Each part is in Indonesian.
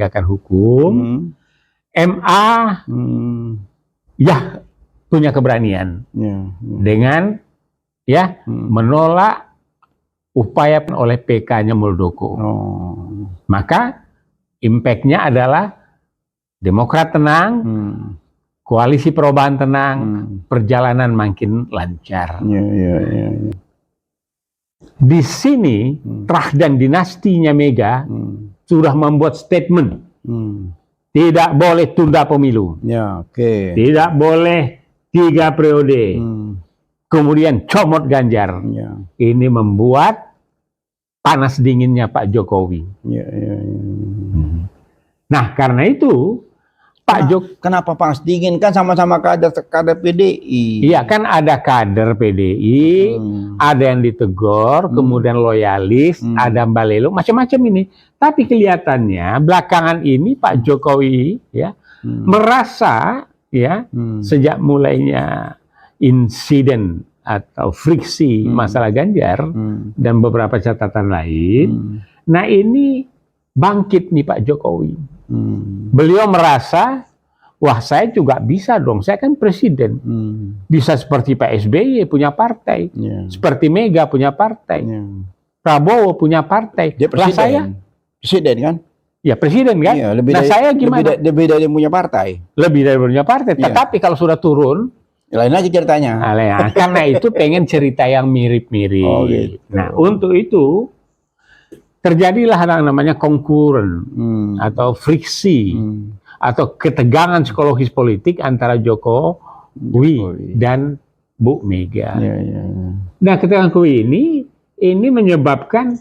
penegakan hukum, MA ya punya keberanian dengan menolak upaya oleh PK-nya Muldoko. Maka impact-nya adalah Demokrat tenang, koalisi perubahan tenang, perjalanan makin lancar. Di sini Trah dan dinastinya Mega sudah membuat statement, tidak boleh tunda pemilu, tidak boleh 3 periode, kemudian comot Ganjar. Ini membuat panas dinginnya Pak Jokowi. Nah, karena itu kenapa panas dingin? Kan sama-sama kader PDI. Iya, kan ada kader PDI, ada yang ditegur, kemudian loyalis, ada Balelo, macam-macam ini. Tapi kelihatannya belakangan ini Pak Jokowi merasa sejak mulainya insiden atau friksi masalah Ganjar dan beberapa catatan lain, nah ini bangkit nih Pak Jokowi. Beliau merasa, wah saya juga bisa dong, saya kan presiden. Bisa seperti Pak SBY punya partai, seperti Mega punya partai, Prabowo punya partai. Dia presiden, saya presiden kan? Ya presiden kan? Iya, saya gimana? Lebih dari punya partai. Lebih dari punya partai, tetapi kalau sudah turun, lain lagi ceritanya. Karena itu pengen cerita yang mirip-mirip. Gitu. Nah untuk itu, terjadilah yang namanya konkuren atau friksi atau ketegangan psikologis politik antara Jokowi dan Bu Mega. Nah, ketegangan ini menyebabkan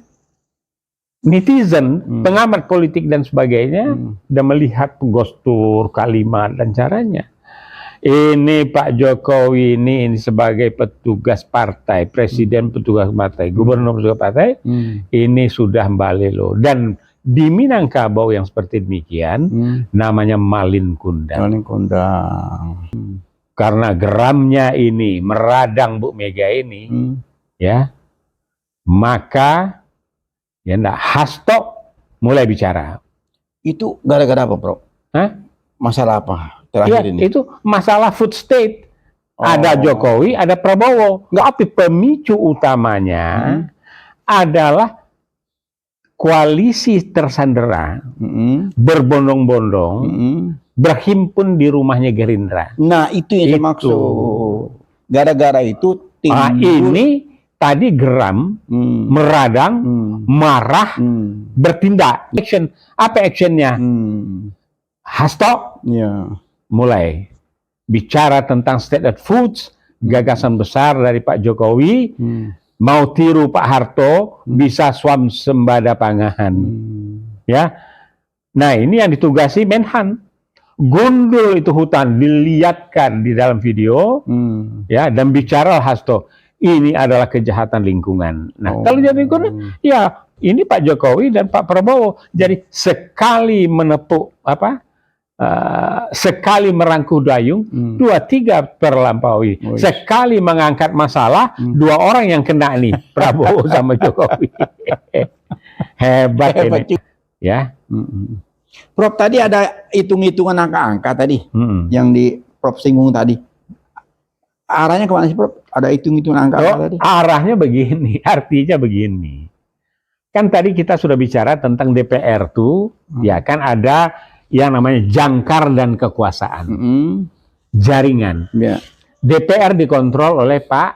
netizen, pengamat politik dan sebagainya, dan melihat gestur, kalimat dan caranya. Ini Pak Jokowi ini sebagai petugas partai, presiden petugas partai, gubernur petugas partai, ini sudah Balelo. Dan di Minangkabau yang seperti demikian, namanya Malin Kundang. Karena geramnya ini meradang Bu Mega ini, maka Hasto mulai bicara. Itu gara-gara apa, Bro? Masalah apa? Ini. Itu masalah food state. Ada Jokowi, ada Prabowo. Tapi pemicu utamanya adalah koalisi tersandera, berbondong-bondong, berhimpun di rumahnya Gerindra. Nah, itu yang saya maksud. Gara-gara itu ini tadi geram, meradang, marah, bertindak. Action. Apa actionnya? Hasto mulai bicara tentang state foods, gagasan besar dari Pak Jokowi, mau tiru Pak Harto, bisa swasembada pangan. Nah ini yang ditugasi Menhan, gundul itu hutan, dilihatkan di dalam video, dan bicara Hasto, ini adalah kejahatan lingkungan. Nah kalau jadi lingkungan, ini Pak Jokowi dan Pak Prabowo, jadi sekali menepuk sekali merangkuh dayung, 2-3 terlampaui. Sekali mengangkat masalah, 2 orang yang kena nih, Prabowo sama Jokowi. Hebat ini. Prof, tadi ada hitung-hitungan angka-angka tadi, yang di Prof singgung tadi. Arahnya kemana sih, Prof? Ada hitung-hitungan angka tadi? Arahnya begini, artinya begini. Kan tadi kita sudah bicara tentang DPR tuh, kan ada yang namanya jangkar dan kekuasaan, jaringan. DPR dikontrol oleh Pak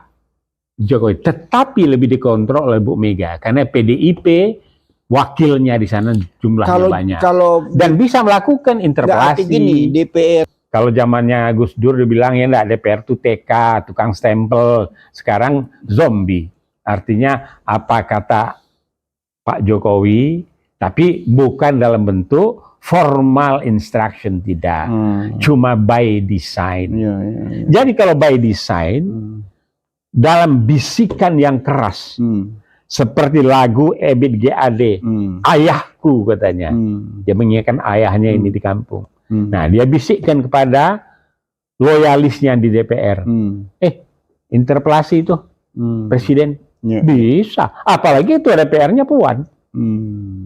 Jokowi, tetapi lebih dikontrol oleh Bu Mega karena PDIP wakilnya di sana jumlahnya banyak. Dan bisa melakukan interpelasi. Gini, DPR. Kalau zamannya Gus Dur dibilang DPR itu TK, tukang stempel. Sekarang zombie. Artinya apa kata Pak Jokowi, tapi bukan dalam bentuk formal instruction, tidak. Cuma by design. Jadi kalau by design, dalam bisikan yang keras, seperti lagu Ebit GAD, ayahku katanya. Dia mengingatkan ayahnya ini di kampung. Nah, dia bisikkan kepada loyalisnya di DPR. Interpelasi itu, presiden. Bisa. Apalagi itu DPR-nya Puan.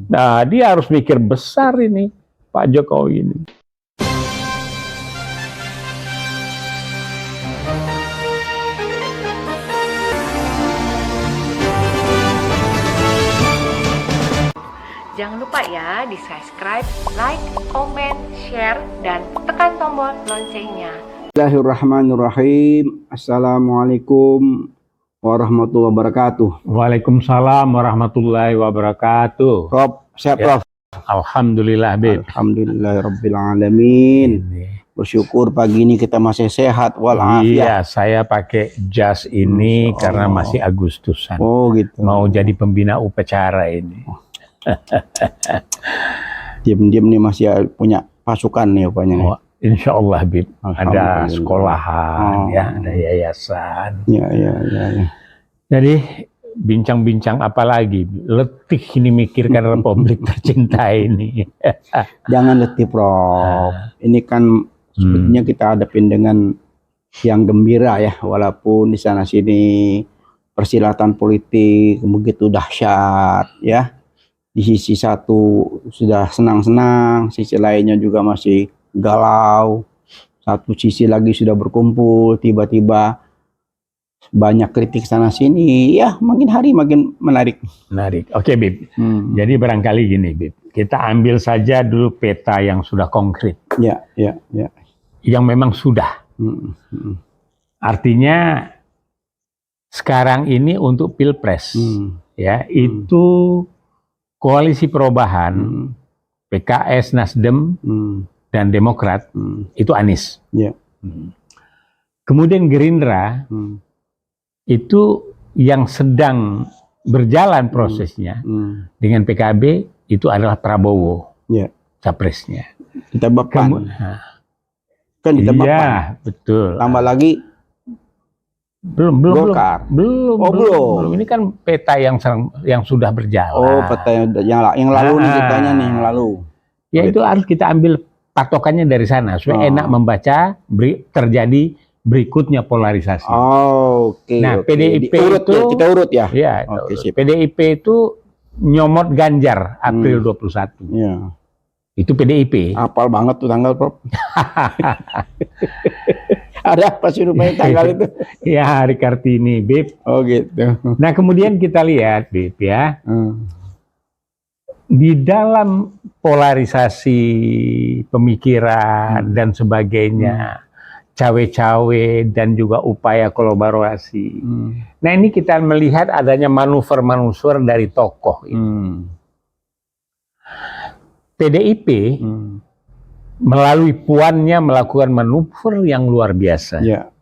Nah, dia harus mikir besar ini. Pak Jokowi ini. Jangan lupa ya di subscribe, like, comment, share, dan tekan tombol loncengnya. Bismillahirrahmanirrahim. Assalamualaikum warahmatullahi wabarakatuh. Waalaikumsalam warahmatullahi wabarakatuh. Prof, sehat Ya. Prof? Alhamdulillah, Bib. Alhamdulillahirrabbilalamin. Bersyukur pagi ini kita masih sehat walafiat. Iya, saya pakai jas ini Masya karena Allah. masih Agustusan. Oh gitu. Mau jadi pembina upacara ini. Diam-diam nih masih punya pasukan nih rupanya. nih. Oh, insya Allah, Bib. Ada Alhamdulillah. sekolahan, Oh. ya, ada yayasan. Ya. Jadi bincang-bincang apa lagi? Letih ini mikirkan Republik tercinta ini. Jangan letih Prof. Ini kan sebetulnya kita hadapin dengan yang gembira ya, walaupun di sana sini persilatan politik begitu dahsyat ya. Di sisi satu sudah senang-senang, sisi lainnya juga masih galau. Satu sisi lagi sudah berkumpul, tiba-tiba banyak kritik sana sini. Ya, makin hari makin menarik. Menarik. Oke, Bib. Jadi barangkali gini, Bib. Kita ambil saja dulu peta yang sudah konkret. Ya. Yang memang sudah. Artinya sekarang ini untuk Pilpres, ya, itu Koalisi Perubahan, PKS, Nasdem, dan Demokrat, itu Anies. Ya. Kemudian Gerindra, itu yang sedang berjalan prosesnya dengan PKB, itu adalah Prabowo, Ya. capresnya. Ditambah PAN. Kan ditambah Iya, PAN. betul. Tambah lagi Belum. Golkar. Oh, belum. Ini kan peta yang sudah berjalan. Oh, peta yang lalu nih ceritanya nih, yang lalu. Ya itu harus kita ambil patokannya dari sana supaya enak membaca terjadi berikutnya polarisasi. Oke. Nah, PDIP Diurut itu ya, kita urut ya. Ya, Oke, sip. PDIP itu nyomot Ganjar April 21. Ya. Itu PDIP. Hafal banget tuh tanggal, Prof. Ada apa sih rupanya tanggal itu? Ya, hari Kartini, Bib. Oh gitu. Nah, kemudian kita lihat, Bib, ya. Di dalam polarisasi pemikiran dan sebagainya, cawe-cawe dan juga upaya kolaborasi. Nah, ini kita melihat adanya manuver-manuver dari tokoh ini. PDIP melalui puannya melakukan manuver yang luar biasa. Ya.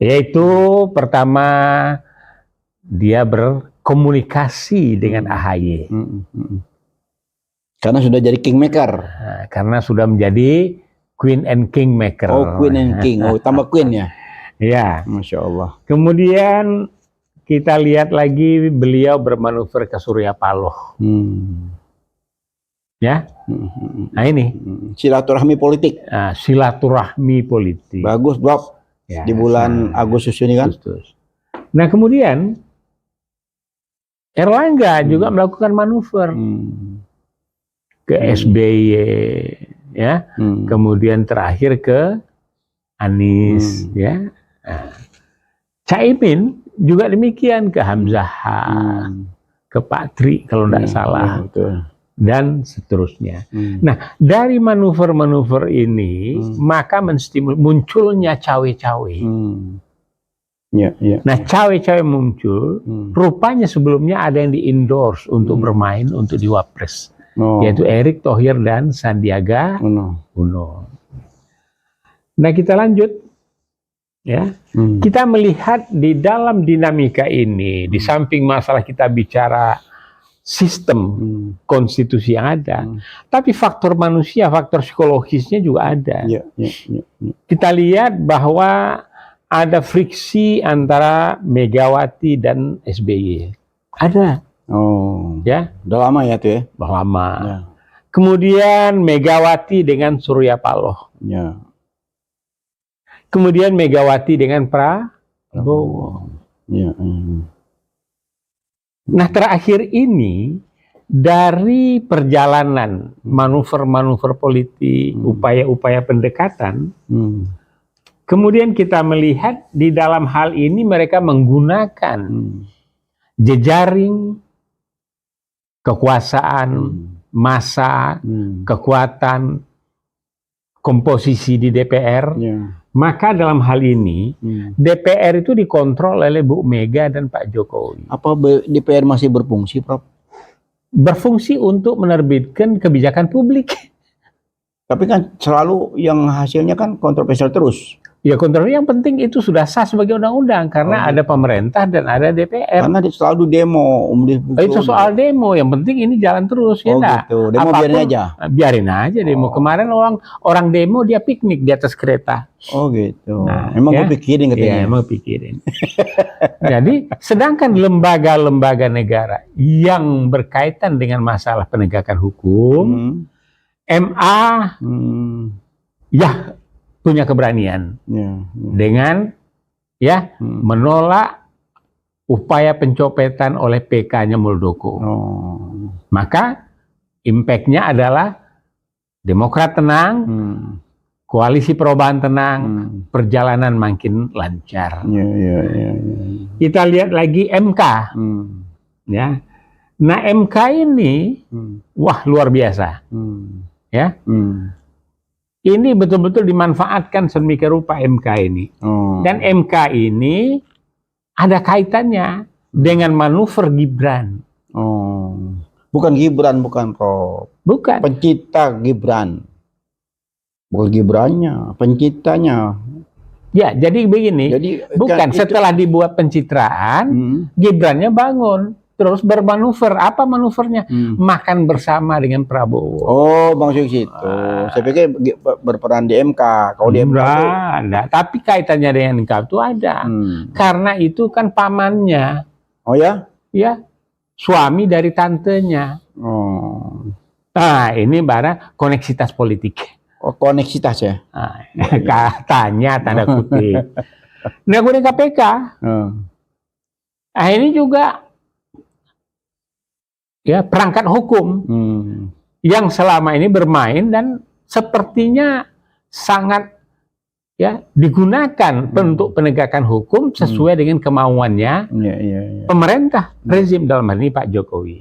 Yaitu pertama dia berkomunikasi dengan AHY. Karena sudah jadi kingmaker. Nah, karena sudah menjadi Queen and Kingmaker. Oh, Queen and King. Oh, tambah Queen ya. Ya. Masya Allah. Kemudian kita lihat lagi beliau bermanuver ke Surya Paloh. Ya. Nah ini silaturahmi politik. Silaturahmi politik. Bagus, Prof. Ya, di bulan Agustus ini kan. Nah, kemudian Erlangga juga melakukan manuver ke SBY, ya. Kemudian terakhir ke Anies, ya. Nah, Caimin juga demikian ke Hamzah, ke Pak Tri kalau tidak salah. Betul. Dan seterusnya. Nah, dari manuver-manuver ini maka munculnya cawe-cawe. Ya. Nah, cawe-cawe muncul, rupanya sebelumnya ada yang di-endorse untuk bermain untuk di Wapres, yaitu Erick Thohir dan Sandiaga Uno. Nah, kita lanjut, ya. Kita melihat di dalam dinamika ini, di samping masalah kita bicara sistem konstitusi yang ada, tapi faktor manusia, faktor psikologisnya juga ada. Ya. Kita lihat bahwa ada friksi antara Megawati dan SBY. Ada. Oh. Ya. Udah lama ya tuh ya? Udah lama. Ya. Kemudian Megawati dengan Surya Paloh. Ya. Kemudian Megawati dengan Prabowo. Ya. Nah, terakhir ini dari perjalanan manuver-manuver politik, upaya-upaya pendekatan, kemudian kita melihat di dalam hal ini mereka menggunakan jejaring kekuasaan, massa, kekuatan, komposisi di DPR. Maka dalam hal ini DPR itu dikontrol oleh Bu Mega dan Pak Jokowi. Apa DPR masih berfungsi, Prof? Berfungsi untuk menerbitkan kebijakan publik. Tapi kan selalu yang hasilnya kan kontroversial terus. Ya kontrol yang penting itu sudah sah sebagai undang-undang karena ada pemerintah dan ada DPR. Karena selalu demo. Itu soal demo, yang penting ini jalan terus ya enggak. Gitu. Demo biarin aja. Biarin aja demo. Kemarin orang demo dia piknik di atas kereta. Oh gitu. Nah, emang gue pikirin katanya. Iya, emang pikirin. Jadi sedangkan lembaga-lembaga negara yang berkaitan dengan masalah penegakan hukum, MA ya punya keberanian dengan menolak upaya pencopetan oleh PK-nya Muldoko. Maka impact-nya adalah Demokrat tenang, koalisi perubahan tenang, perjalanan makin lancar. Kita lihat lagi MK, ya. Nah MK ini, wah luar biasa, ya. Ini betul-betul dimanfaatkan sedemikian rupa MK ini. Dan MK ini ada kaitannya dengan manuver Gibran. Bukan Gibran, bukan Prof. Bukan. Pencipta Gibran. Bukan Gibrannya, penciptanya. Ya, jadi begini. Jadi, bukan, setelah dibuat pencitraan, Gibrannya bangun. Terus bermanuver. Apa manuvernya? Makan bersama dengan Prabowo. Oh, Bang Syuk itu. Saya pikir berperan di MK. Kalau di MK itu ada. Tapi kaitannya dengan MK itu ada. Karena itu kan pamannya. Oh ya? Ya. Suami dari tantenya. Nah, ini barang koneksitas politik. Oh, koneksitas ya? Nah, katanya tanda kutip. Nah, gue KPK. Nah, ini juga ya perangkat hukum yang selama ini bermain dan sepertinya sangat ya digunakan untuk penegakan hukum sesuai dengan kemauannya pemerintah rezim dalam hal ini Pak Jokowi.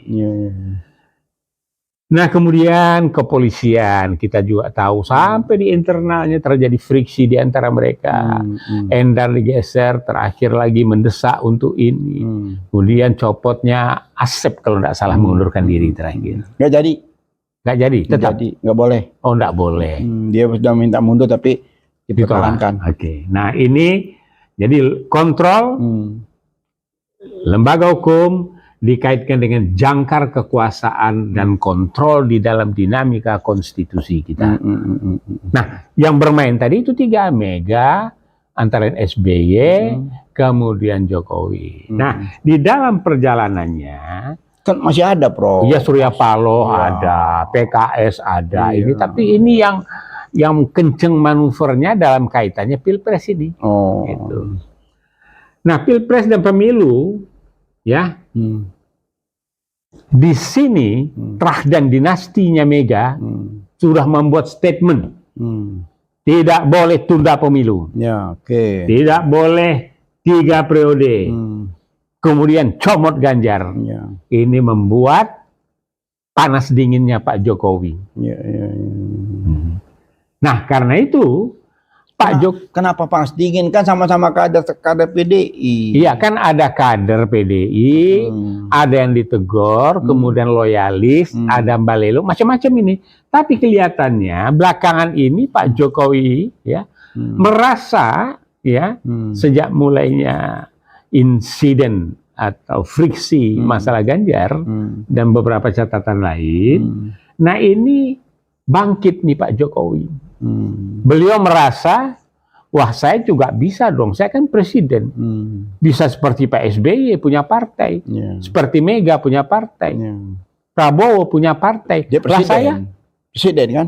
Nah kemudian kepolisian kita juga tahu sampai di internalnya terjadi friksi di antara mereka. Endar digeser, terakhir lagi mendesak untuk ini. Kemudian copotnya Asep kalau tidak salah mengundurkan diri terakhir. Nggak jadi? Nggak jadi, tetap? Nggak boleh? Oh nggak boleh. Dia sudah minta mundur tapi dipertahankan. Oke. Nah ini jadi kontrol lembaga hukum dikaitkan dengan jangkar kekuasaan dan kontrol di dalam dinamika konstitusi kita. Nah, yang bermain tadi itu 3, Mega, antara SBY, kemudian Jokowi. Nah, di dalam perjalanannya kan masih ada, Prof. Iya, Surya Paloh ada, PKS ada, ini. Tapi ini yang kenceng manuvernya dalam kaitannya Pilpres ini. Gitu. Nah, Pilpres dan pemilu, ya. Di sini Trah dan dinastinya Mega sudah membuat statement tidak boleh tunda pemilu, tidak boleh 3 periode, kemudian comot Ganjar. Ini membuat panas dinginnya Pak Jokowi. Nah karena itu Pak Jokowi, kenapa panas dingin? Kan sama-sama kader PDI. Iya kan ada kader PDI, ada yang ditegur, kemudian loyalis, ada balelo, macam-macam ini. Tapi kelihatannya belakangan ini Pak Jokowi ya merasa ya sejak mulainya insiden atau friksi masalah Ganjar dan beberapa catatan lain. Nah ini bangkit nih Pak Jokowi. Beliau merasa, wah saya juga bisa dong, saya kan presiden. Bisa seperti Pak SBY punya partai, seperti Mega punya partai, Prabowo punya partai. Dia presiden, saya, presiden kan?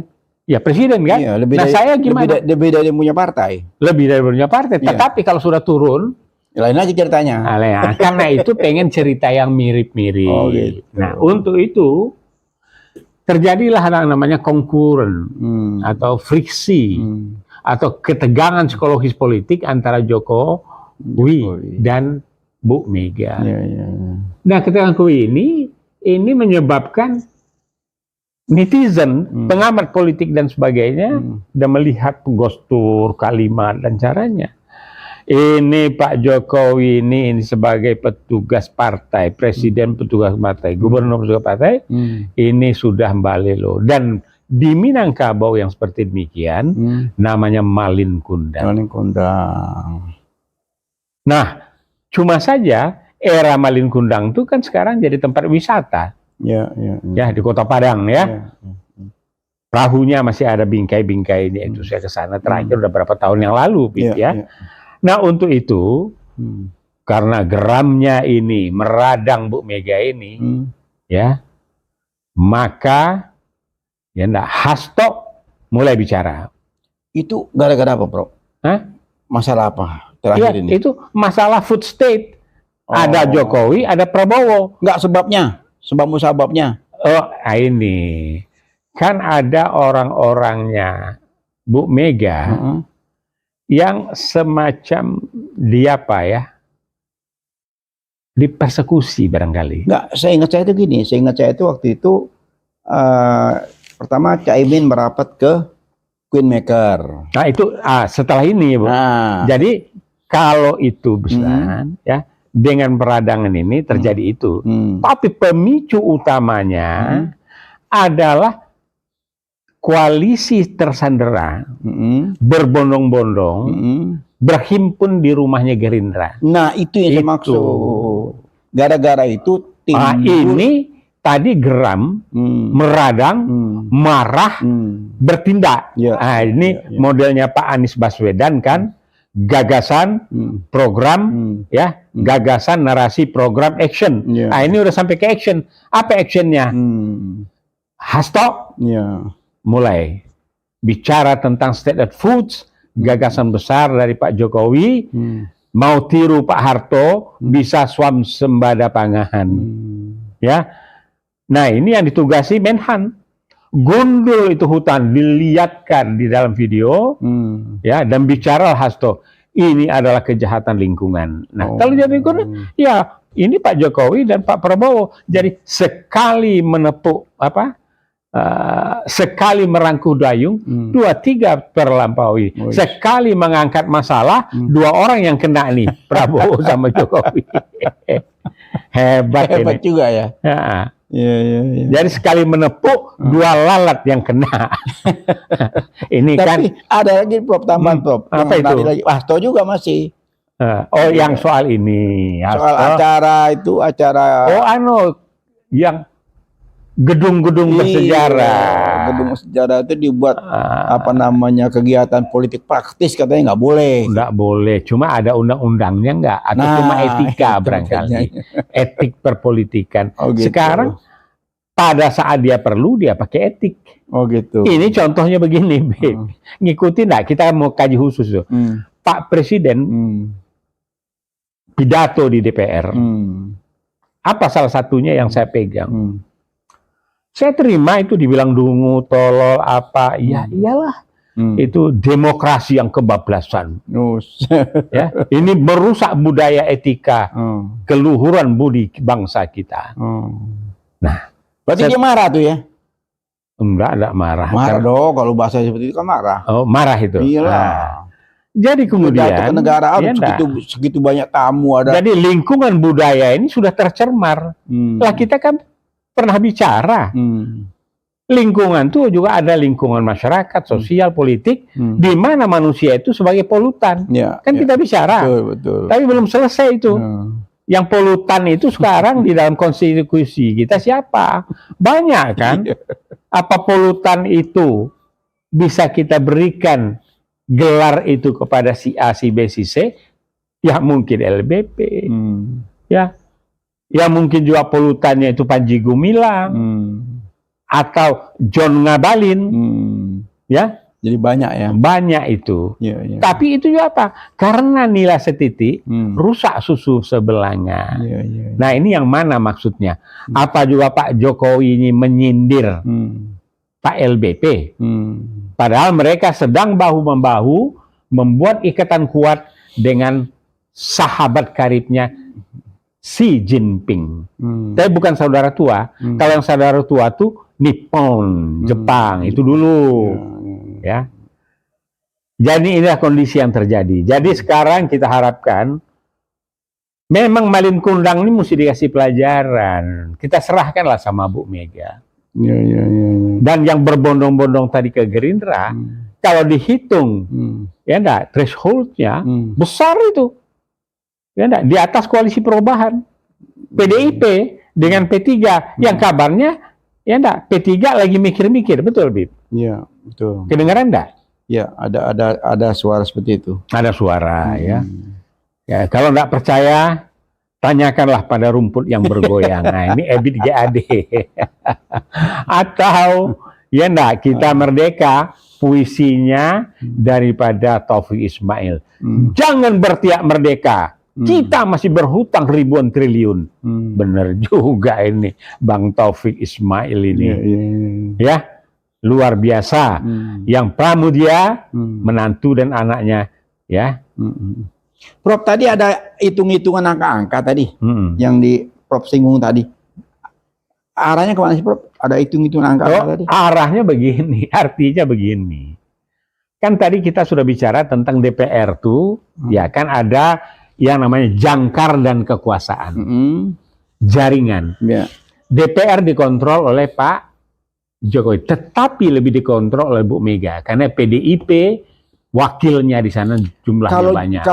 Ya presiden kan? Nah saya gimana? Lebih dari punya partai. Lebih dari punya partai, tetapi kalau sudah turun, Lain lagi ceritanya. Karena itu pengen cerita yang mirip-mirip. Oh, gitu. Nah, untuk itu terjadilah yang namanya konkuren atau friksi atau ketegangan psikologis politik antara Jokowi dan Bu Mega. Nah, ketegangan ini menyebabkan netizen, pengamat politik dan sebagainya, dan melihat gestur, kalimat dan caranya. Ini Pak Jokowi ini sebagai petugas partai, presiden petugas partai, gubernur petugas partai, ini sudah balelo. Dan di Minangkabau yang seperti demikian, namanya Malin Kundang. Malin Kundang. Nah, cuma saja era Malin Kundang itu kan sekarang jadi tempat wisata. Ya di Kota Padang ya. Perahunya masih ada bingkai-bingkai ini. Itu saya ke sana terakhir udah berapa tahun yang lalu, ya. Nah, untuk itu karena geramnya ini meradang Bu Mega ini, ya, maka ya Hasto mulai bicara. Itu gara-gara apa, Bro? Hah? Masalah apa terakhir ini? Itu masalah food state. Ada Jokowi, ada Prabowo. Enggak sebabnya. Sebab-musababnya. Oh, ini kan ada orang-orangnya Bu Mega yang semacam dipersekusi barangkali. Enggak, saya ingat saya itu waktu itu pertama Caimin merapat ke Queenmaker. Nah itu setelah ini, Bu. Jadi kalau itu besar, ya. Dengan peradangan ini terjadi itu. Tapi pemicu utamanya adalah koalisi tersandera berbondong-bondong berhimpun di rumahnya Gerindra. Nah, itu yang saya maksud. Gara-gara itu ini tadi geram, meradang, marah, bertindak. Ini modelnya Pak Anies Baswedan kan. Gagasan, program, ya, gagasan, narasi, program, action. Nah, ini udah sampai ke action. Apa actionnya? Hasto mulai bicara tentang state of foods, gagasan besar dari Pak Jokowi, mau tiru Pak Harto, bisa swasembada pangan. Ya, nah ini yang ditugasi Menhan. Gundul itu hutan, dilihatkan di dalam video, ya, dan bicara Hasto, ini adalah kejahatan lingkungan. Nah, kalau jadi lingkungan, ya ini Pak Jokowi dan Pak Prabowo, jadi sekali menepuk sekali merangkuh dayung, 2-3 terlampaui. Sekali mengangkat masalah, 2 orang yang kena nih, Prabowo sama Jokowi. Hebat ini. Juga ya. Jadi sekali menepuk 2 lalat yang kena. Ini tapi kan ada lagi Prof, tambahan Prof. Apa itu? Lagi Hasto juga masih. Yang soal ini. Soal acara itu yang gedung-gedung bersejarah. Gedung bersejarah itu dibuat kegiatan politik praktis, katanya nggak boleh. Nggak boleh, cuma ada undang-undangnya nggak, atau cuma etika barangkali, etik perpolitikan. Gitu. Sekarang pada saat dia perlu dia pakai etik. Gitu. Ini contohnya begini, ngikutin nggak? Kita mau kaji khusus tuh. Pak Presiden pidato di DPR. Apa salah satunya yang saya pegang? Saya terima itu dibilang dungu, tolol, apa. Ya iyalah. Itu demokrasi yang kebablasan. Ya, ini merusak budaya etika, keluhuran budi bangsa kita. Nah, berarti dia marah tuh ya? Enggak marah. Marah dong, kalau bahasa seperti itu kan marah. Oh, marah itu. Iyalah. Jadi kemudian kenegaraan segitu banyak tamu ada. Jadi lingkungan budaya ini sudah tercemar. Lah kita kan pernah bicara. Lingkungan itu juga ada lingkungan masyarakat, sosial, politik, di mana manusia itu sebagai polutan. Kita bicara. Betul. Tapi belum selesai itu. Yang polutan itu sekarang di dalam konstitusi kita siapa? Banyak kan? Apa polutan itu bisa kita berikan gelar itu kepada si A, si B, si C? Ya mungkin LBP. Ya mungkin juga polutannya itu Panji Gumilang. Atau John Ngabalin. Ya, Jadi banyak ya. Banyak itu. Iya, iya. Tapi itu juga apa? Karena nilai setitik rusak susu sebelahnya. Iya, iya. Nah, ini yang mana maksudnya? Apa juga Pak Jokowi ini menyindir Pak LBP? Padahal mereka sedang bahu-membahu membuat ikatan kuat dengan sahabat karibnya Xi Jinping. Tapi bukan saudara tua. Kalau yang saudara tua tuh Nippon, Jepang, itu dulu. Ya. Jadi inilah kondisi yang terjadi. Jadi sekarang kita harapkan memang Malin Kundang ini mesti dikasih pelajaran. Kita serahkanlah sama Bu Mega. Ya. Dan yang berbondong-bondong tadi ke Gerindra, kalau dihitung, ya enggak, thresholdnya besar itu. Ya enggak, di atas koalisi perubahan. PDIP dengan P3, yang kabarnya, ya enggak, P3 lagi mikir-mikir, betul, Bib? Iya, betul. Kedengaran enggak? Ya, ada suara seperti itu. Ada suara, ya. Ya, kalau enggak percaya, tanyakanlah pada rumput yang bergoyang. Nah, ini EBIT GAD. Atau, ya enggak, kita merdeka, puisinya daripada Taufik Ismail. Jangan berteriak merdeka. Kita masih berhutang ribuan triliun. Bener juga ini, Bang Taufik Ismail ini. Ya, luar biasa. Yang Pramudia, menantu dan anaknya. Ya. Prof, tadi ada hitung-hitungan angka-angka tadi. Yang di Prof singgung tadi. Arahnya kemana sih, Prof? Ada hitung-hitungan angka-angka tadi? Arahnya begini, artinya begini. Kan tadi kita sudah bicara tentang DPR tuh, ya kan ada yang namanya jangkar dan kekuasaan. Jaringan. Ya. DPR dikontrol oleh Pak Jokowi, tetapi lebih dikontrol oleh Bu Mega karena PDIP wakilnya di sana jumlahnya banyak.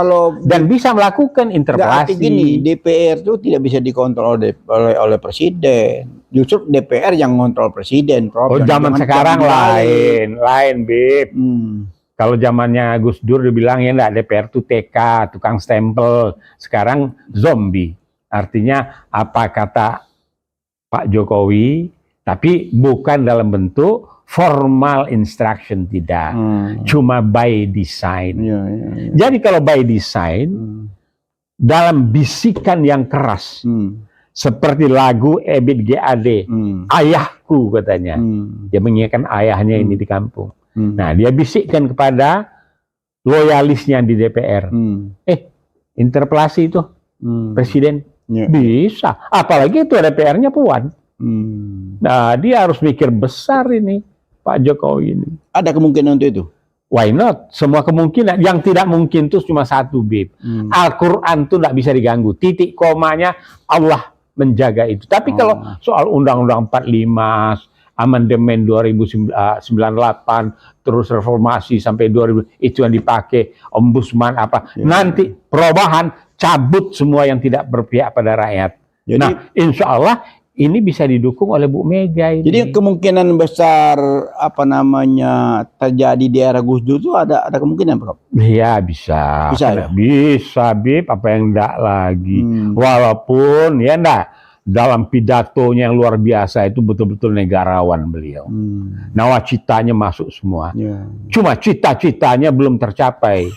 Dan bisa melakukan interpelasi. Berarti gini, DPR itu tidak bisa dikontrol oleh presiden. Justru DPR yang kontrol presiden, Prof. Oh, zaman sekarang lain, Bib. Kalau zamannya Gus Dur dibilang ya enggak, DPR itu TK, tukang stempel. Sekarang zombie. Artinya apa kata Pak Jokowi, tapi bukan dalam bentuk formal instruction, tidak. Cuma by design. Jadi kalau by design, dalam bisikan yang keras, seperti lagu EBIT GAD, ayahku katanya. Dia mengingatkan ayahnya ini di kampung. Nah, dia bisikkan kepada loyalisnya di DPR. Interpelasi itu presiden bisa. Apalagi itu DPR-nya Puan. Nah, dia harus mikir besar ini, Pak Jokowi ini. Ada kemungkinan untuk itu? Why not? Semua kemungkinan. Yang tidak mungkin itu cuma satu, Bib. Al-Quran itu tidak bisa diganggu. Titik komanya Allah menjaga itu. Tapi kalau soal Undang-Undang 45, amandemen 2098, terus reformasi sampai 2000, itu yang dipakai, ombudsman apa. Nanti perubahan, cabut semua yang tidak berpihak pada rakyat. Jadi, nah, insya Allah ini bisa didukung oleh Bu Mega ini. Jadi kemungkinan besar terjadi di era Gus Dur itu ada kemungkinan, Prof? Iya, bisa. Bisa, ya? Bisa, Bib, apa yang enggak lagi. Walaupun ya enggak, dalam pidatonya yang luar biasa itu betul-betul negarawan beliau. Nawacitanya masuk semua. Cuma cita-citanya belum tercapai.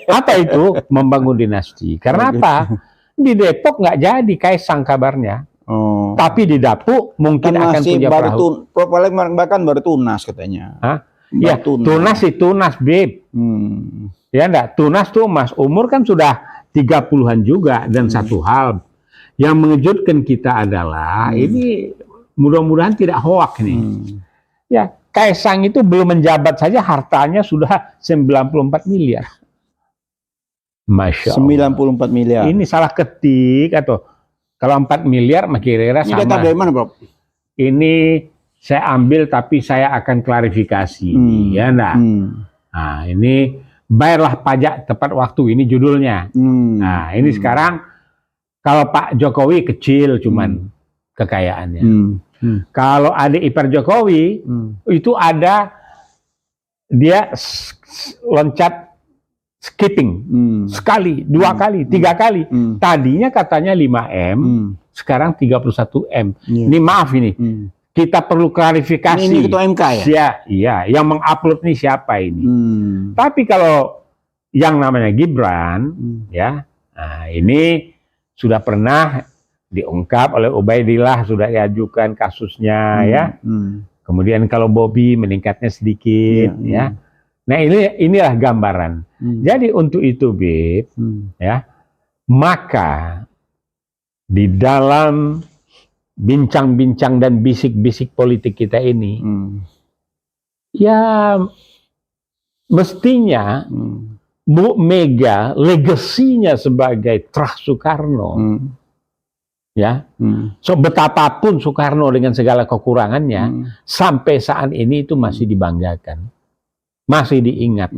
Apa itu? Membangun dinasti. Karena apa? Di Depok nggak jadi Kaisang kabarnya. Tapi di Dapuk mungkin akan punya perahu. Bahkan baru tunas katanya. Ya, tunas itu tunas, Bib. Ya enggak, tunas tuh Mas umur kan sudah 30-an juga. Dan satu hal yang mengejutkan kita adalah ini mudah-mudahan tidak hoak nih. Ya, Kaisang itu belum menjabat saja hartanya sudah 94 miliar. Masya Allah. 94 miliar. Ini salah ketik atau kalau 4 miliar kira-kira sama. Ini data dari mana, Prof? Ini saya ambil tapi saya akan klarifikasi. Ya enggak? Nah, ini bayarlah pajak tepat waktu, ini judulnya. Nah, ini sekarang kalau Pak Jokowi kecil cuman kekayaannya. Kalau adik ipar Jokowi itu ada dia loncat skipping sekali, 2 kali, 3 kali. Tadinya katanya 5M, sekarang 31M. Ini maaf ini. kita perlu klarifikasi. Ini ketua MK ya? Iya, yang mengupload nih siapa ini. Tapi kalau yang namanya Gibran, ya, nah ini sudah pernah diungkap oleh Ubaidillah, sudah diajukan kasusnya, ya. Kemudian kalau Bobby meningkatnya sedikit, ya. Nah inilah gambaran. Jadi untuk itu, Bib, ya, maka di dalam bincang-bincang dan bisik-bisik politik kita ini, ya mestinya Bu Mega legasinya sebagai Trah Soekarno, ya, so betapapun Soekarno dengan segala kekurangannya, sampai saat ini itu masih dibanggakan, masih diingat.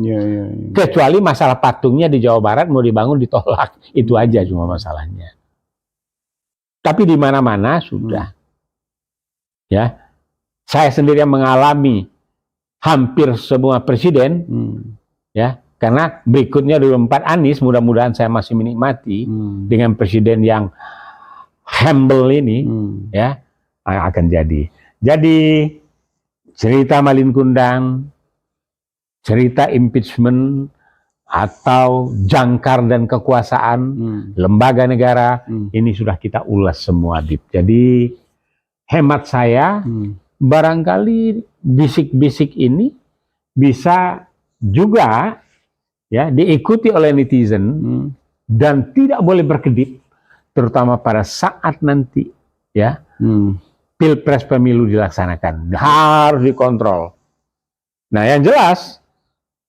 Kecuali masalah patungnya di Jawa Barat mau dibangun ditolak, itu aja cuma masalahnya. Tapi di mana-mana sudah, ya. Saya sendiri yang mengalami hampir semua presiden, ya. Karena berikutnya 2024 Anies, mudah-mudahan saya masih menikmati dengan presiden yang humble ini, ya, akan jadi. Jadi cerita Malin Kundang, cerita impeachment atau jangkar dan kekuasaan lembaga negara, ini sudah kita ulas semua, Bib. Jadi hemat saya, barangkali bisik-bisik ini bisa juga, ya, diikuti oleh netizen dan tidak boleh berkedip, terutama pada saat nanti, ya, pilpres pemilu dilaksanakan, harus dikontrol. Nah, yang jelas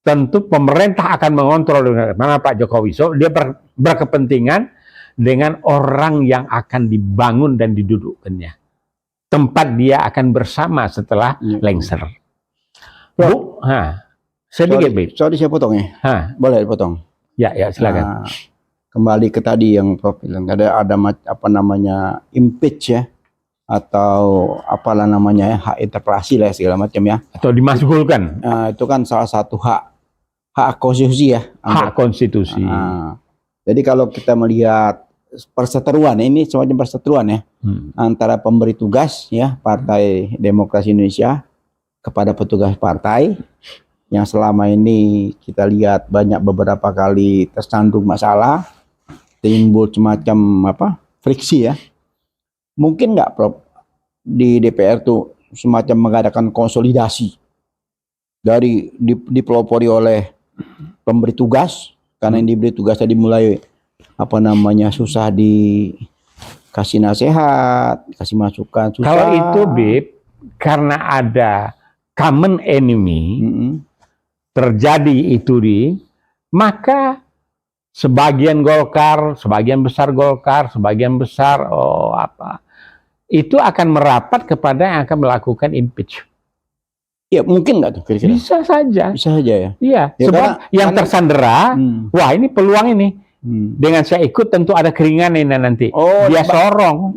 tentu pemerintah akan mengontrol dengan mana Pak Jokowi. So dia berkepentingan dengan orang yang akan dibangun dan didudukkannya, tempat dia akan bersama setelah lengser. Bu, sedikit, Bib. Sorry saya potong ya. Boleh dipotong? Ya, silakan. Kembali ke tadi yang Prof bilang, ada apa namanya impeach ya, atau apalah namanya ya, hak interpelasi lah segala macam ya. Atau dimasgulkan. Itu kan salah satu hak konstitusi ya. Hak konstitusi. Jadi kalau kita melihat perseteruan, ini semacam perseteruan ya, antara pemberi tugas ya Partai Demokrasi Indonesia kepada petugas partai yang selama ini kita lihat banyak beberapa kali tersandung masalah, timbul semacam apa friksi ya. Mungkin nggak, Prof, di DPR tuh semacam mengadakan konsolidasi dari dipelopori oleh pemberi tugas, karena yang diberi tugas tadi mulai apa namanya susah dikasih nasihat, kasih masukan susah. Kalau itu, Bib, karena ada common enemy terjadi itu maka sebagian Golkar, sebagian besar Golkar, sebagian besar itu akan merapat kepada yang akan melakukan impeach. Ya mungkin nggak tuh kira-kira? Bisa saja. Bisa saja ya. Iya. Ya, sebab yang tersandera, wah ini peluang ini. Dengan saya ikut tentu ada keringan ini nanti. Dia sorong,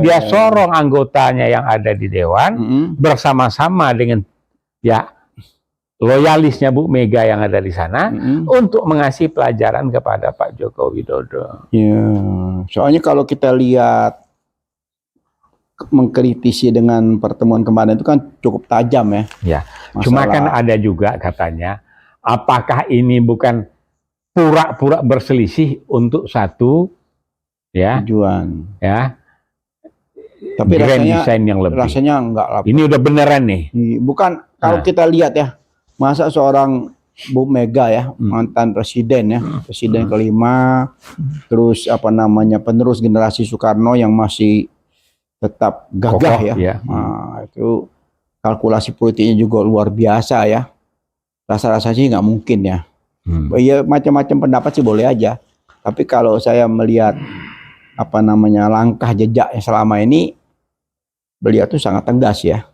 dia sorong anggotanya yang ada di dewan bersama-sama dengan ya loyalisnya Bu Mega yang ada di sana untuk mengasih pelajaran kepada Pak Joko Widodo. Ya, soalnya kalau kita lihat mengkritisi dengan pertemuan kemarin itu kan cukup tajam ya. Ya. Cuma kan ada juga katanya, apakah ini bukan pura-pura berselisih untuk satu ya tujuan ya. Tapi grand design yang lebih. Rasanya enggak lah. Ini udah beneran nih. Bukan kalau kita lihat ya, masa seorang Bu Mega ya, mantan presiden ya, presiden kelima, terus apa namanya penerus generasi Soekarno yang masih tetap gagah ya. Nah, itu kalkulasi politiknya juga luar biasa ya. Rasa-rasanya sih nggak mungkin ya. Ya macam-macam pendapat sih boleh aja. Tapi kalau saya melihat apa namanya langkah jejaknya selama ini, beliau tuh sangat tegas ya.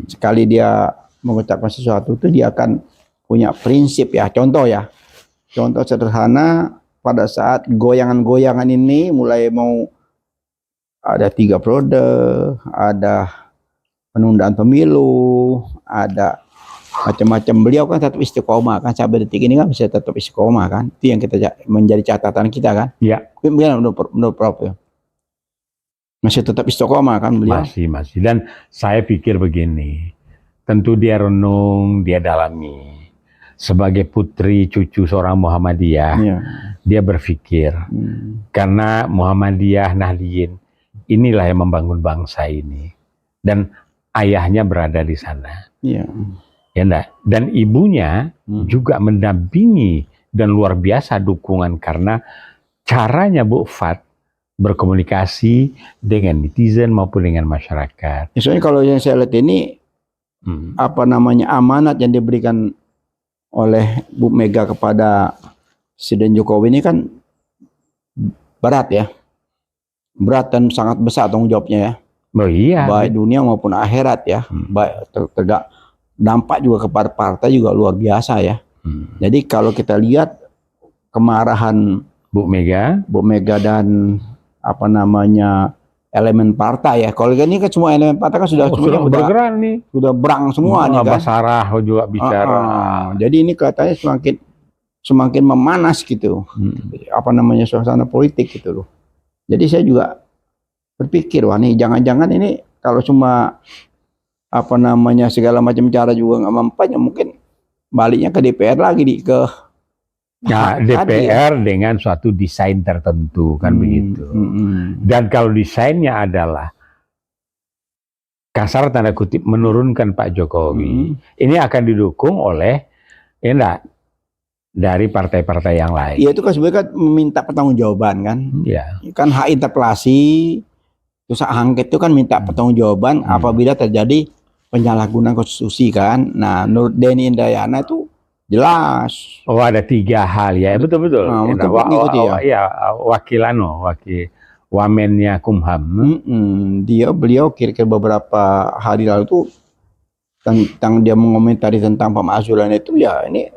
Sekali dia mengucapkan sesuatu itu dia akan punya prinsip ya. Contoh sederhana, pada saat goyangan-goyangan ini mulai mau ada 3 periode, ada penundaan pemilu, ada macam-macam. Beliau kan tetap istiqomah kan, sampai detik ini kan bisa tetap istiqomah kan. Itu yang kita menjadi catatan kita kan. Iya. Menurut Prof ya. Masih tetap istiqomah kan beliau? Masih. Dan saya pikir begini, tentu dia renung, dia dalami. Sebagai putri cucu seorang Muhammadiyah, Iya. dia berpikir, karena Muhammadiyah Nahdliyin, inilah yang membangun bangsa ini. Dan ayahnya berada di sana. Iya. Ya enggak? Dan ibunya juga mendampingi dan luar biasa dukungan karena caranya Bu Fat berkomunikasi dengan netizen maupun dengan masyarakat. Soalnya kalau yang saya lihat ini apa namanya amanat yang diberikan oleh Bu Mega kepada Presiden Jokowi ini kan berat ya, berat dan sangat besar tanggung jawabnya ya. Oh iya. Baik dunia maupun akhirat ya. Baik tegak dampak juga kepada partai juga luar biasa ya. Jadi kalau kita lihat kemarahan Bu Mega dan apa namanya elemen partai ya. Kalau ini kan semua elemen partai kan sudah semuanya bergerak nih. Sudah berang semua nih kan. Basarah juga bicara. Jadi ini kelihatannya semakin memanas gitu. Apa namanya suasana politik gitu loh. Jadi saya juga berpikir wah nih jangan-jangan ini kalau cuma apa namanya segala macam cara juga nggak mempan ya mungkin baliknya ke DPR lagi Nah, DPR dengan suatu desain tertentu kan begitu. Dan kalau desainnya adalah kasar tanda kutip menurunkan Pak Jokowi, ini akan didukung oleh dari partai-partai yang lain. Iya itu kan sebenarnya kan meminta pertanggungjawaban kan. Iya. Kan hak interpelasi, terus hak angket itu kan minta pertanggungjawaban apabila terjadi penyalahgunaan konstitusi kan. Nah, menurut Denny Indrayana itu jelas. Oh ada 3 hal ya, betul-betul. Nah, Iya, wakil wamennya Kumham. Beliau kira-kira beberapa hari lalu tuh tentang dia mengomentari tentang pemakzulan itu ya ini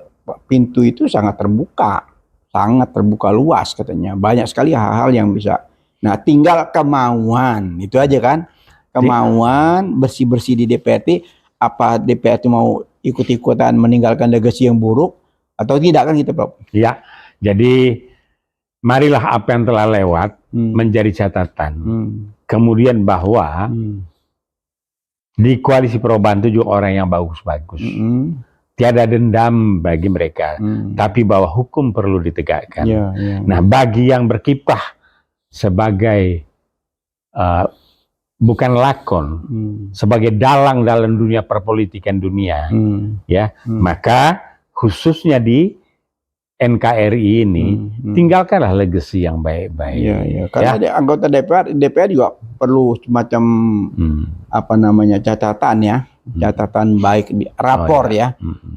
pintu itu sangat terbuka luas katanya. Banyak sekali hal-hal yang bisa. Nah, tinggal kemauan itu aja kan. Kemauan bersih-bersih di DPRT. Apa DPR itu mau ikut-ikutan meninggalkan legasi yang buruk atau tidak kan gitu Prof? Ya, jadi marilah apa yang telah lewat menjadi catatan. Kemudian bahwa di koalisi perubahan itu juga orang yang bagus-bagus. Tiada dendam bagi mereka, tapi bahwa hukum perlu ditegakkan. Nah, bagi yang berkiprah sebagai bukan lakon, sebagai dalang dalam dunia perpolitikan dunia, maka khususnya di NKRI ini tinggalkanlah legacy yang baik-baik. Karena ada anggota DPR juga perlu semacam apa namanya catatan baik di rapor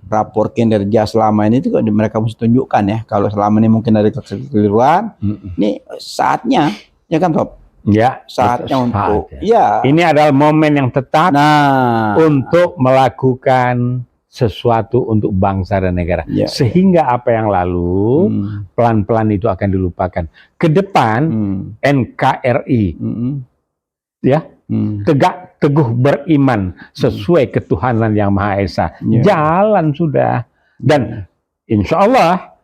rapor kinerja selama ini itu mereka mesti tunjukkan ya. Kalau selama ini mungkin ada kekeliruan, ini saatnya ya kan Prof? Ya, saatnya untuk ini adalah momen yang tepat untuk melakukan sesuatu untuk bangsa dan negara sehingga apa yang lalu pelan-pelan itu akan dilupakan ke depan. NKRI tegak teguh beriman sesuai ketuhanan yang Maha Esa, jalan sudah, dan insya Allah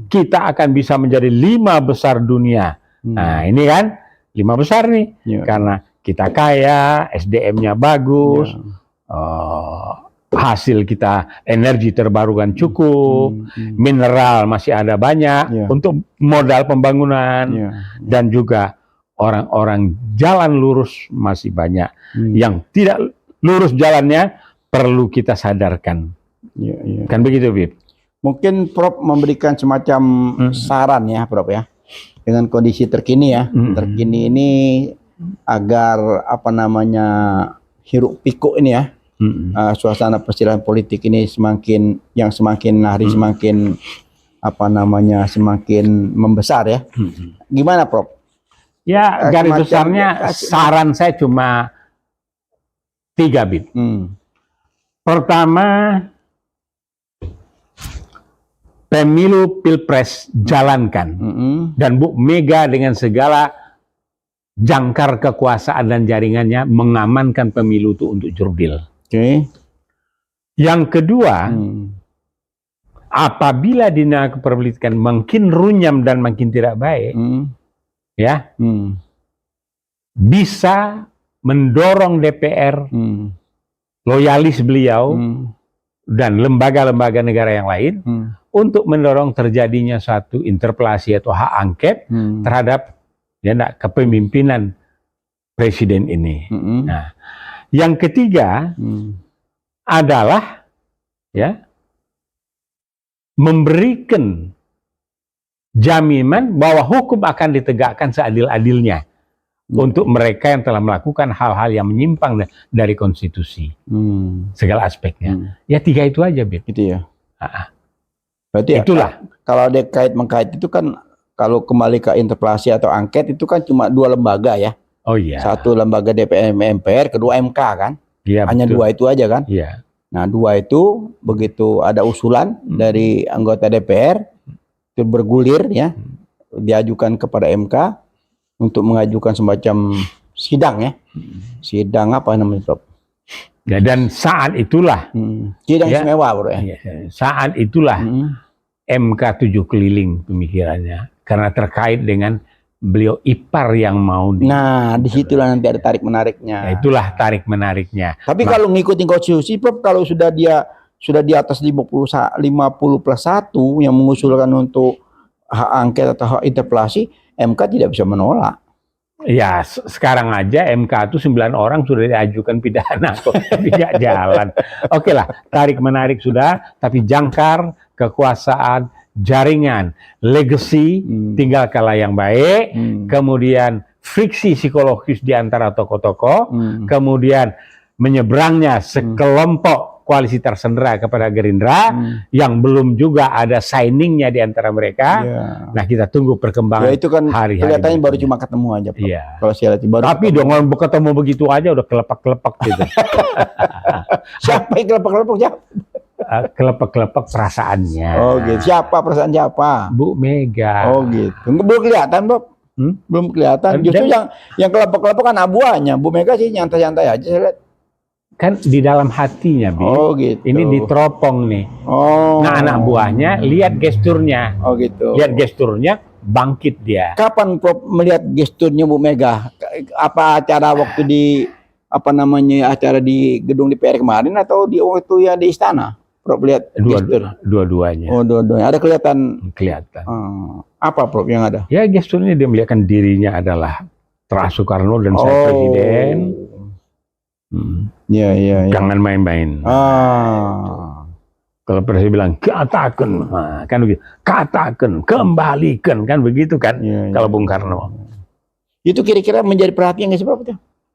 kita akan bisa menjadi 5 besar dunia. Nah ini kan 5 besar nih, karena kita kaya, SDM-nya bagus, hasil kita energi terbarukan cukup, mineral masih ada banyak untuk modal pembangunan, dan juga orang-orang jalan lurus masih banyak. Yang tidak lurus jalannya perlu kita sadarkan. Kan begitu, Bib? Mungkin Prof memberikan semacam saran ya, Prof ya. Dengan kondisi terkini ya, terkini ini agar apa namanya hiruk pikuk ini ya, suasana persilangan politik ini semakin hari semakin apa namanya semakin membesar ya. Gimana Prof? Ya garis besarnya saran saya cuma 3 Bib. Pertama, pemilu Pilpres jalankan, dan Bu Mega dengan segala jangkar kekuasaan dan jaringannya mengamankan pemilu itu untuk jurdil. Yang kedua, apabila dunia kepolitikan makin runyam dan makin tidak baik, bisa mendorong DPR, loyalis beliau, dan lembaga-lembaga negara yang lain untuk mendorong terjadinya suatu interpelasi atau hak angket terhadap kepemimpinan presiden ini. Nah, yang ketiga adalah memberikan jaminan bahwa hukum akan ditegakkan seadil-adilnya untuk mereka yang telah melakukan hal-hal yang menyimpang dari konstitusi, segala aspeknya. Ya 3 itu aja, Bib. Gitu ya. Berarti itulah. Kalau dia kait-mengkait itu kan, kalau kembali ke interpelasi atau angket itu kan cuma 2 lembaga ya. Oh iya. Satu lembaga DPR MPR, kedua MK kan. Iya, hanya betul. 2 itu aja kan. Iya. Nah 2 itu begitu ada usulan dari anggota DPR itu bergulir ya, diajukan kepada MK untuk mengajukan semacam sidang ya. Sidang apa namanya, Prof? Ya, dan saat itulah sidang istimewa, Bro ya. Saat itulah MK 7 keliling pemikirannya karena terkait dengan beliau ipar yang mau Nah, disitulah nanti ada tarik menariknya. Ya, itulah tarik menariknya. Tapi kalau ngikutin konstitusi, Prof, kalau sudah di atas 50+1 yang mengusulkan untuk hak angket atau hak interpelasi, MK tidak bisa menolak. Ya, sekarang aja MK itu 9 orang sudah diajukan pidana kok, tidak jalan. Oke lah, tarik menarik sudah, tapi jangkar, kekuasaan, jaringan, legacy, tinggal kalah yang baik, kemudian friksi psikologis di antara tokoh-tokoh, kemudian menyeberangnya sekelompok koalisi tersendera kepada Gerindra yang belum juga ada signingnya di antara mereka. Nah, kita tunggu perkembangan. Ya itu kan hari-hari kelihatannya baru cuma ketemu aja, Prof. Kalau saya lihat baru. Tapi dong ketemu begitu aja udah kelepak-kelepak gitu. Siapa yang kelepak-kelepak? Kelepak-kelepak perasaannya. Oh gitu. Siapa perasaan siapa? Bu Mega. Oh gitu. Belum kelihatan, Prof. Belum kelihatan. Justru yang kelepak-kelepak kan abuannya. Bu Mega sih nyantai-nyantai aja saya lihat. Kan di dalam hatinya, Bi. Oh gitu. Ini diteropong nih. Oh. Nah, anak buahnya lihat gesturnya. Oh gitu. Lihat gesturnya, bangkit dia. Kapan Prof melihat gesturnya Bu Mega? Apa acara waktu di acara di gedung DPR kemarin atau di waktu yang di istana? Prof lihat gestur. Dua-duanya. Oh, dua-duanya. Ada kelihatan. Apa Prof yang ada? Ya, gesturnya dia melihatkan dirinya adalah terah Soekarno dan saya presiden. Iya. Jangan main-main. Kalau presiden bilang katakan, kan begitu. Katakan, kembalikan, kan begitu kan? Kalau Bung Karno. Itu kira-kira menjadi perhatian nggak sih, Prof?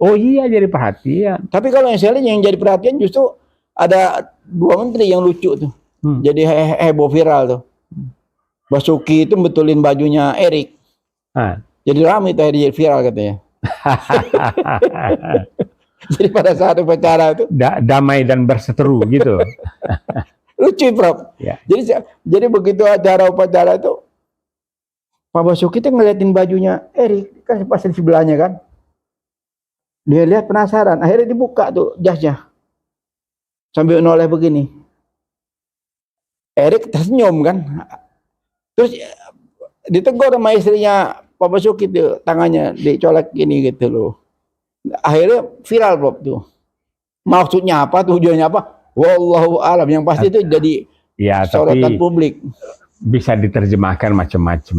Oh iya, jadi perhatian. Tapi kalau yang saya lihat yang jadi perhatian justru ada 2 menteri yang lucu tuh. Jadi heboh viral tuh. Basuki itu betulin bajunya Erik. Jadi ramai tuh jadi viral katanya. Jadi pada saat upacara itu damai dan berseteru gitu. Lucu, Prof. Ya. Jadi begitu acara upacara itu Pak Basuki itu ngeliatin bajunya Erik kan pas di sebelahnya kan. Dia lihat penasaran, akhirnya dibuka tuh jasnya. Sambil noleh begini. Erik tersenyum kan. Terus ditegur sama istrinya Pak Basuki tuh, tangannya dicolek gini gitu loh. Akhirnya viral, Prof tuh. Maksudnya apa, tujuannya apa? Wallahu alam. Yang pasti itu jadi sorotan publik. Bisa diterjemahkan macam-macam.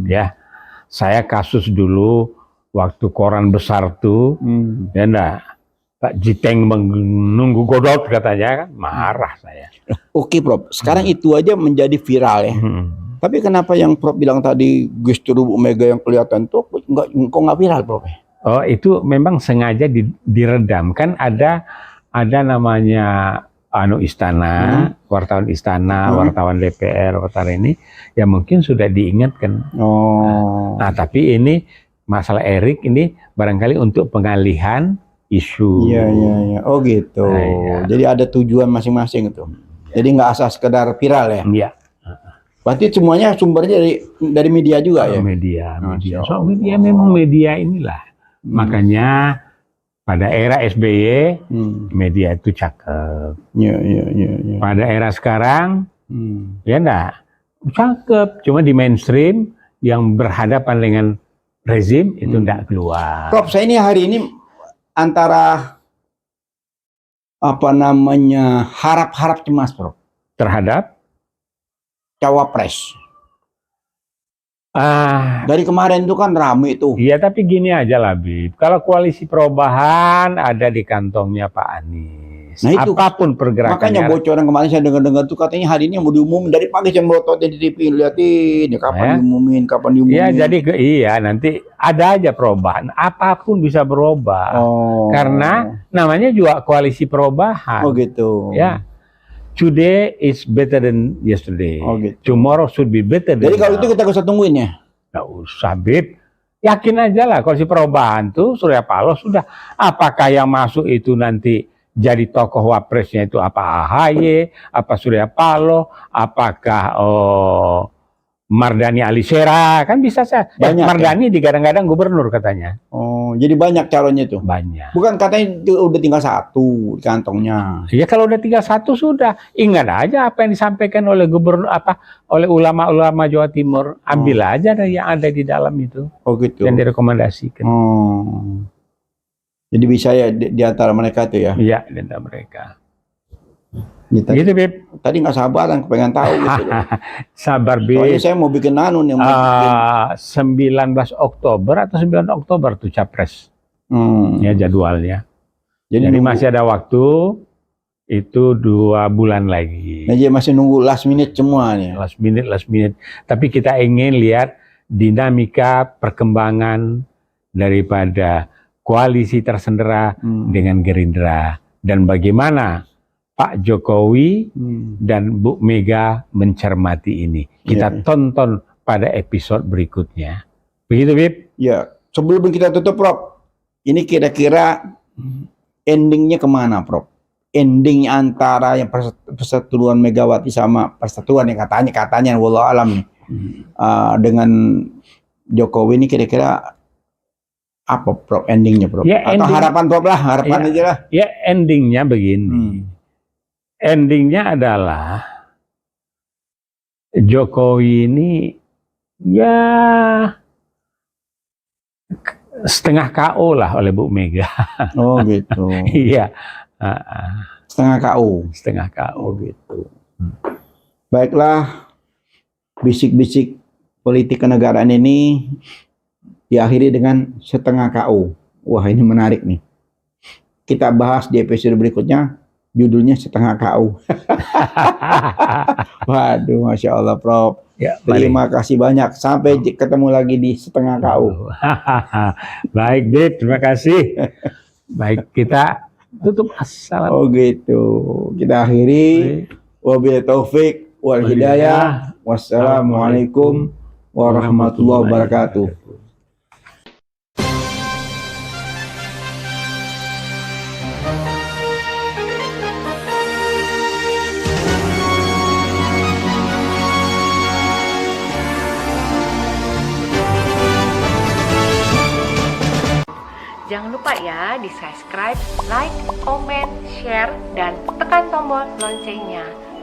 Ya, saya kasus dulu waktu koran besar tuh, ya enggak, Pak Jiteng menunggu Godot katanya kan, marah saya. Oke, Prof. Sekarang itu aja menjadi viral ya. Tapi kenapa yang Prof bilang tadi gestur Bu Mega yang kelihatan tuh nggak viral, Prof? Oh, itu memang sengaja diredam. Kan ada namanya istana, wartawan istana, wartawan DPR, wartawan ini yang mungkin sudah diingatkan. Nah, tapi ini masalah Erik ini barangkali untuk pengalihan isu. Iya. Oh gitu. Jadi ada tujuan masing-masing itu. Jadi nggak asal sekedar viral ya. Iya. Berarti semuanya sumbernya dari media juga ya. Media. So media memang media inilah. Makanya pada era SBY media itu cakep. Iya. Pada era sekarang ya enggak cakep, cuma di mainstream yang berhadapan dengan rezim itu tidak keluar. Prof, saya ini hari ini antara harap-harap cemas, Prof, Terhadap cawapres. Dari kemarin itu kan rame tuh. iya, tapi gini aja lah, Bib. Kalau koalisi perubahan ada di kantongnya Pak Anies. Nah, itu apapun pergerakannya. Makanya bocoran kemarin saya dengar-dengar tuh katanya hari ini mau diumumin, dari pagi saya melotot di TV, liatin ya, kapan diumumin. Iya, jadi nanti ada aja perubahan. Apapun bisa berubah. Karena namanya juga koalisi perubahan. Oh gitu. Ya. Today is better than yesterday. Oh gitu. Tomorrow should be better than Jadi kalau itu kita gak usah tungguin ya? Gak usah, Bib. Yakin aja lah koalisi perubahan tuh Surya Paloh sudah. Apakah yang masuk itu nanti jadi tokoh wapresnya itu apa AHY, apa Surya Paloh, apakah Mardhani Alisera, kan bisa saja. Mardhani digadang-gadang gubernur katanya. Oh, jadi banyak calonnya itu? Banyak. Bukan katanya udah tinggal satu di kantongnya. Ya kalau udah tinggal satu sudah. Ingat aja apa yang disampaikan oleh gubernur, oleh ulama-ulama Jawa Timur. Ambil aja dari yang ada di dalam itu. Oh gitu. Yang direkomendasikan. Jadi bisa ya di antara mereka itu ya? Iya, di antara mereka. Gitu, Bib. Tadi nggak sabaran, pengen tahu gitu. Sabar, Bib. Soalnya saya mau bikin nih. 19 Oktober atau 9 Oktober tuh capres. Ya jadwalnya. Jadi masih ada waktu. Itu 2 bulan lagi. Jadi masih nunggu last minute semua nih. Last minute. Tapi kita ingin lihat dinamika perkembangan daripada koalisi tersendera dengan Gerindra. Dan bagaimana Pak Jokowi dan Bu Mega mencermati ini. Kita tonton pada episode berikutnya. Begitu, Bib? Ya, sebelum kita tutup, Prof, ini kira-kira endingnya kemana, Prof? Ending antara yang perseteruan Megawati sama perseteruan yang katanya wallahu alam nih, dengan Jokowi ini kira-kira apa, Prof, endingnya, Prof? Ya, atau harapan, Prof, lah, harapan aja lah. Ya, endingnya begini. Endingnya adalah Jokowi ini ya setengah KO lah oleh Bu Mega. Oh gitu. Iya. Setengah KO. Setengah KO gitu. Baiklah, bisik-bisik politik kenegaraan ini diakhiri dengan setengah KO. Wah, ini menarik nih. Kita bahas di episode berikutnya. Judulnya setengah KO. Waduh, Masya Allah, Prof. Ya, terima kasih banyak. Sampai ketemu lagi di setengah KO. Baik, Bib. Terima kasih. Baik, kita tutup. Assalamualaikum. Oh gitu. Kita akhiri. Wabillahi taufik wal hidayah. Wassalamualaikum warahmatullahi wabarakatuh. Jangan lupa ya di subscribe, like, comment, share, dan tekan tombol loncengnya.